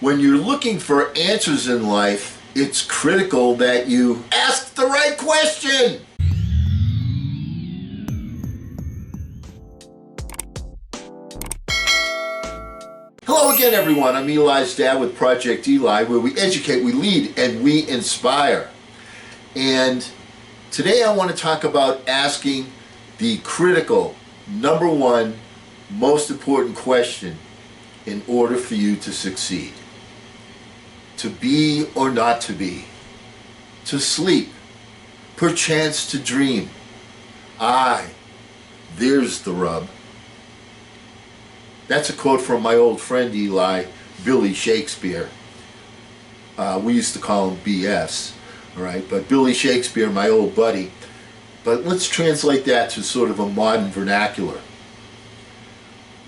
When you're looking for answers in life, it's critical that you ask the right question. Hello again, everyone. I'm Eli's dad with Project Eli, where we educate, we lead, and we inspire. And today I want to talk about asking the critical, number one, most important question in order for you to succeed. To be or not to be. To sleep. Perchance to dream. Aye, there's the rub. That's a quote from my old friend Eli, Billy Shakespeare. We used to call him BS, all right? But Billy Shakespeare, my old buddy. But let's translate that to sort of a modern vernacular.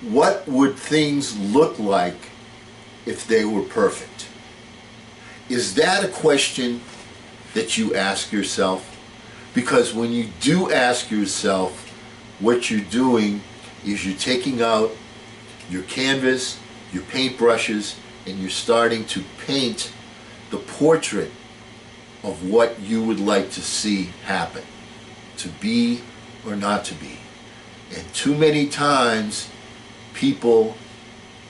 What would things look like if they were perfect? Is that a question that you ask yourself? Because when you do ask yourself, what you're doing is you're taking out your canvas, your paintbrushes, and you're starting to paint the portrait of what you would like to see happen, to be or not to be. And too many times people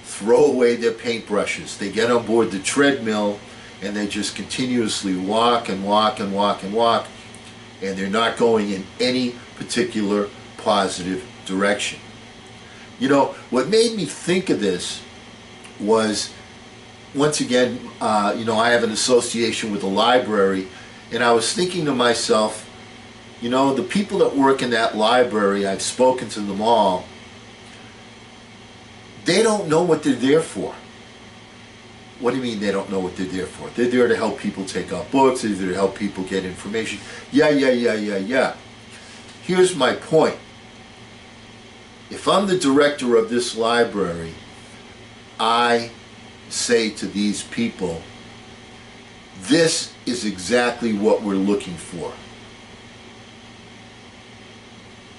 throw away their paintbrushes. They get on board the treadmill and they just continuously walk and walk and walk and walk, and they're not going in any particular positive direction. You know, what made me think of this was, once again, I have an association with the library, and I was thinking to myself, you know, the people that work in that library, I've spoken to them all, they don't know what they're there for. What do you mean they don't know what they're there for? They're there to help people take out books, they're there to help people get information. Yeah. Here's my point. If I'm the director of this library, I say to these people, this is exactly what we're looking for.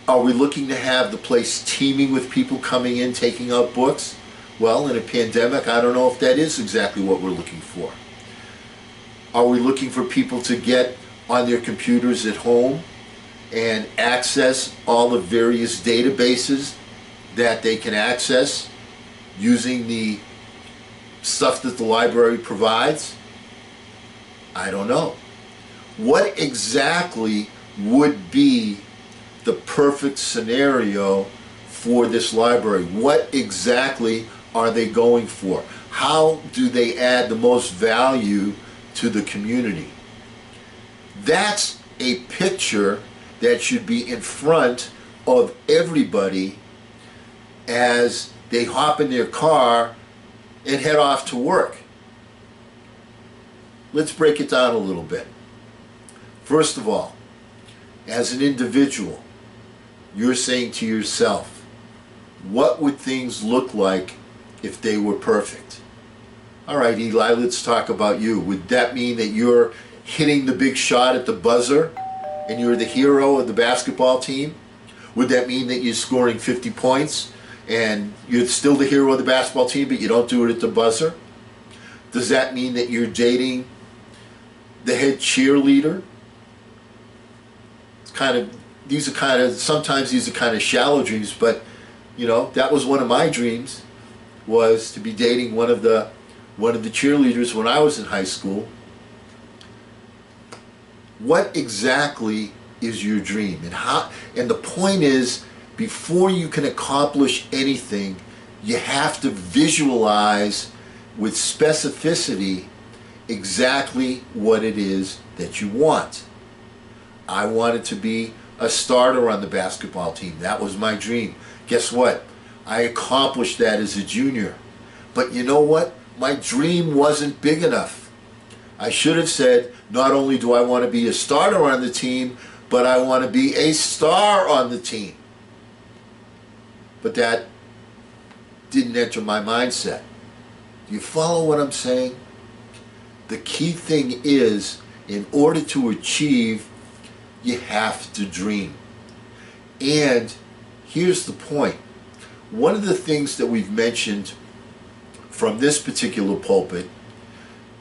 Are we looking to have the place teeming with people coming in, taking out books? Well, in a pandemic, I don't know if that is exactly what we're looking for. Are we looking for people to get on their computers at home and access all the various databases that they can access using the stuff that the library provides? I don't know. What exactly would be the perfect scenario for this library? What exactly are they going for? How do they add the most value to the community? That's a picture that should be in front of everybody as they hop in their car and head off to work. Let's break it down a little bit. First of all, as an individual, you're saying to yourself, what would things look like if they were perfect? All right, Eli, let's talk about you. Would that mean that you're hitting the big shot at the buzzer and you're the hero of the basketball team? Would that mean that you're scoring 50 points and you're still the hero of the basketball team, but you don't do it at the buzzer? Does that mean that you're dating the head cheerleader? Sometimes these are kind of shallow dreams, but you know, that was one of my dreams, was to be dating one of the cheerleaders when I was in high school. What exactly is your dream? And the point is, before you can accomplish anything, you have to visualize with specificity exactly what it is that you want. I wanted to be a starter on the basketball team. That was my dream. Guess what? I accomplished that as a junior. But you know what? My dream wasn't big enough. I should have said, not only do I want to be a starter on the team, but I want to be a star on the team. But that didn't enter my mindset. Do you follow what I'm saying? The key thing is, in order to achieve, you have to dream. And here's the point. One of the things that we've mentioned from this particular pulpit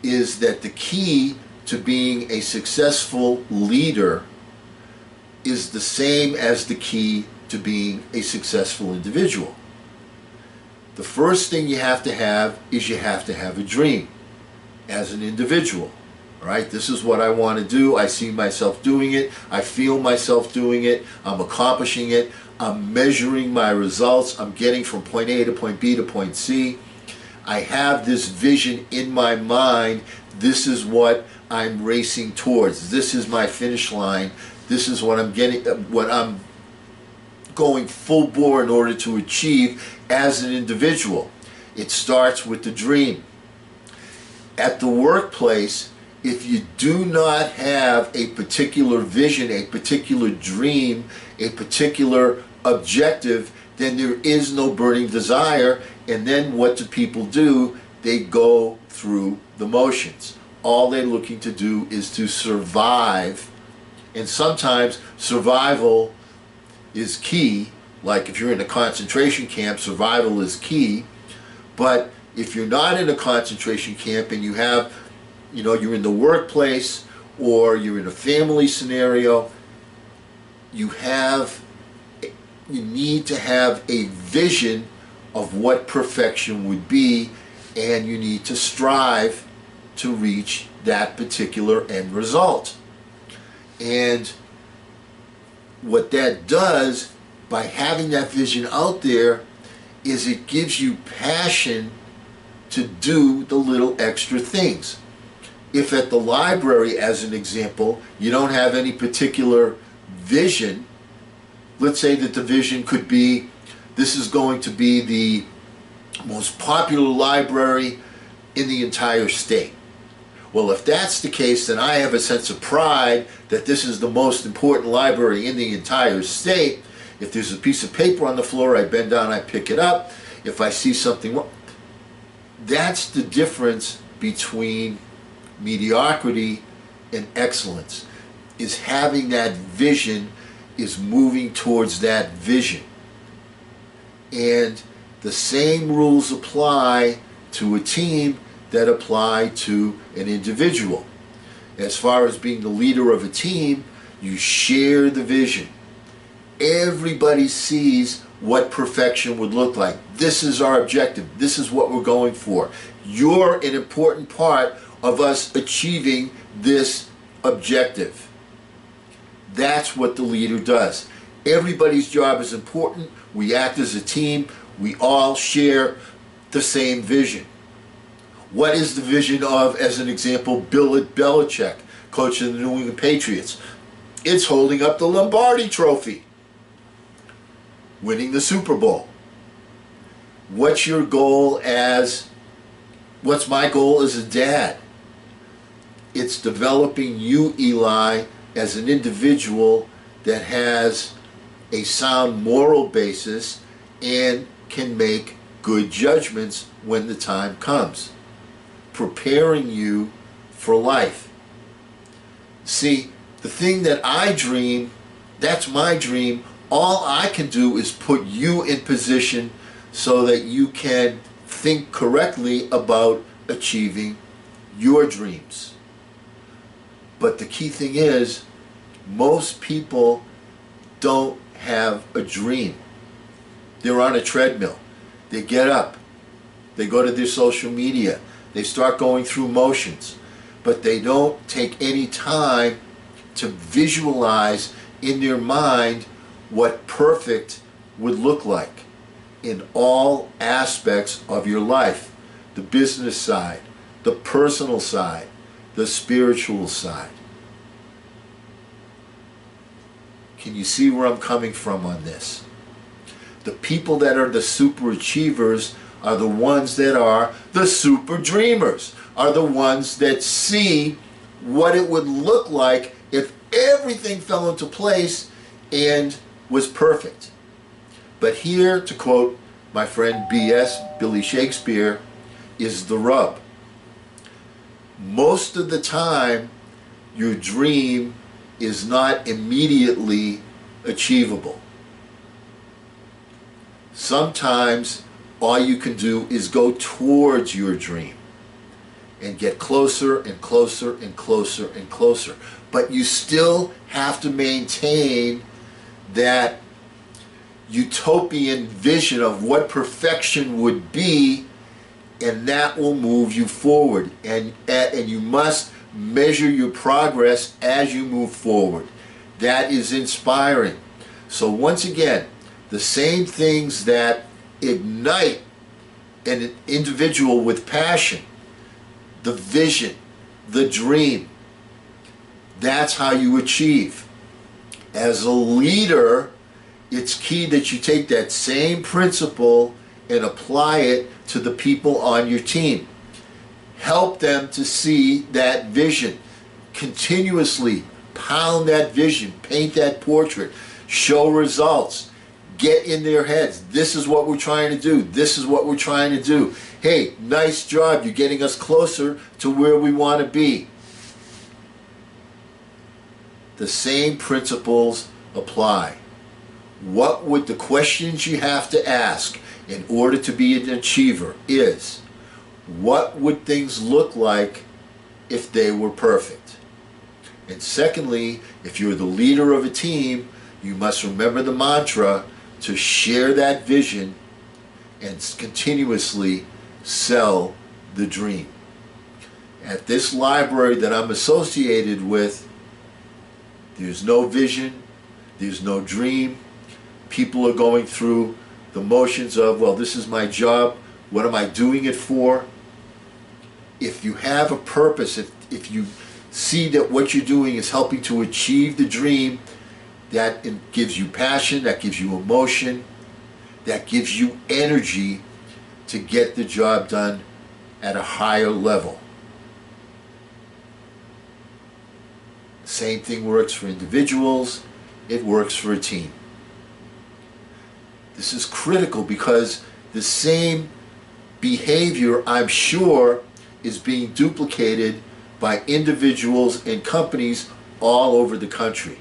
is that the key to being a successful leader is the same as the key to being a successful individual. The first thing you have to have is you have to have a dream as an individual. All right, this is what I want to do. I see myself doing it. I feel myself doing it. I'm accomplishing it. I'm measuring my results. I'm getting from point A to point B to point C. I have this vision in my mind. This is what I'm racing towards. This is my finish line. This is what I'm getting, what I'm going full bore in order to achieve as an individual. It starts with the dream. At the workplace, if you do not have a particular vision, a particular dream, a particular objective, then there is no burning desire. And then what do people do? They go through the motions. All they're looking to do is to survive. And sometimes survival is key. Like if you're in a concentration camp, survival is key. But if you're not in a concentration camp and you have, you're in the workplace or you're in a family scenario, you need to have a vision of what perfection would be, and you need to strive to reach that particular end result. And what that does, by having that vision out there, is it gives you passion to do the little extra things. If at the library, as an example, you don't have any particular vision, let's say that the vision could be, this is going to be the most popular library in the entire state. Well, if that's the case, then I have a sense of pride that this is the most important library in the entire state. If there's a piece of paper on the floor, I bend down, I pick it up. If I see something wrong, that's the difference between mediocrity and excellence, is having that vision, is moving towards that vision. And the same rules apply to a team that apply to an individual. As far as being the leader of a team, you share the vision. Everybody sees what perfection would look like. This is our objective. This is what we're going for. You're an important part of us achieving this objective. That's what the leader does. Everybody's job is important. We act as a team. We all share the same vision. What is the vision of, as an example, Bill Belichick, coach of the New England Patriots? It's holding up the Lombardi Trophy, winning the Super Bowl. What's your goal what's my goal as a dad? It's developing you, Eli, as an individual that has a sound moral basis and can make good judgments when the time comes. Preparing you for life. See, the thing that I dream, that's my dream. All I can do is put you in position so that you can think correctly about achieving your dreams. But the key thing is, most people don't have a dream. They're on a treadmill. They get up. They go to their social media. They start going through motions. But they don't take any time to visualize in their mind what perfect would look like in all aspects of your life. The business side, the personal side, the spiritual side. Can you see where I'm coming from on this? The people that are the super achievers are the ones that are the super dreamers, are the ones that see what it would look like if everything fell into place and was perfect. But here, to quote my friend B.S., Billy Shakespeare, is the rub. Most of the time, your dream is not immediately achievable. Sometimes all you can do is go towards your dream and get closer and closer and closer and closer. But you still have to maintain that utopian vision of what perfection would be, and that will move you forward. And you must measure your progress as you move forward. That is inspiring. So once again, the same things that ignite an individual with passion, the vision, the dream, that's how you achieve. As a leader, it's key that you take that same principle and apply it to the people on your team. Help them to see that vision. Continuously pound that vision, paint that portrait, show results, get in their heads. This is what we're trying to do. This is what we're trying to do. Hey, nice job. You're getting us closer to where we want to be. The same principles apply. What would the questions you have to ask in order to be an achiever is, what would things look like if they were perfect? And secondly, if you're the leader of a team, you must remember the mantra to share that vision and continuously sell the dream. At this library that I'm associated with, there's no vision, there's no dream. People are going through the motions of, well, this is my job, what am I doing it for? If you have a purpose, if you see that what you're doing is helping to achieve the dream, that gives you passion, that gives you emotion, that gives you energy to get the job done at a higher level. Same thing works for individuals, it works for a team. This is critical because the same behavior, I'm sure, is being duplicated by individuals and companies all over the country.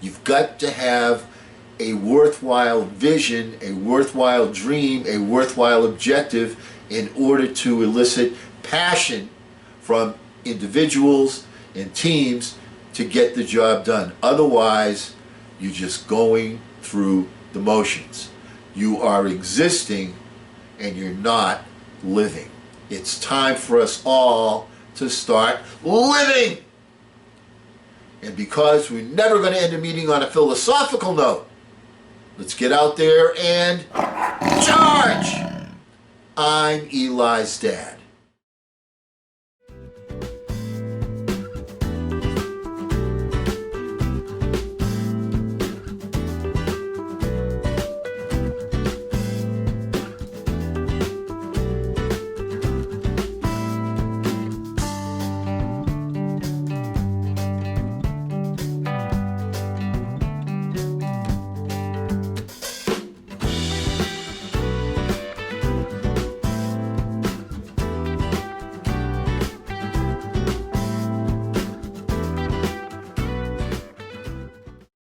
You've got to have a worthwhile vision, a worthwhile dream, a worthwhile objective in order to elicit passion from individuals and teams to get the job done. Otherwise, you're just going through the motions. You are existing and you're not living. It's time for us all to start living. And because we're never going to end a meeting on a philosophical note, let's get out there and charge! I'm Eli's dad.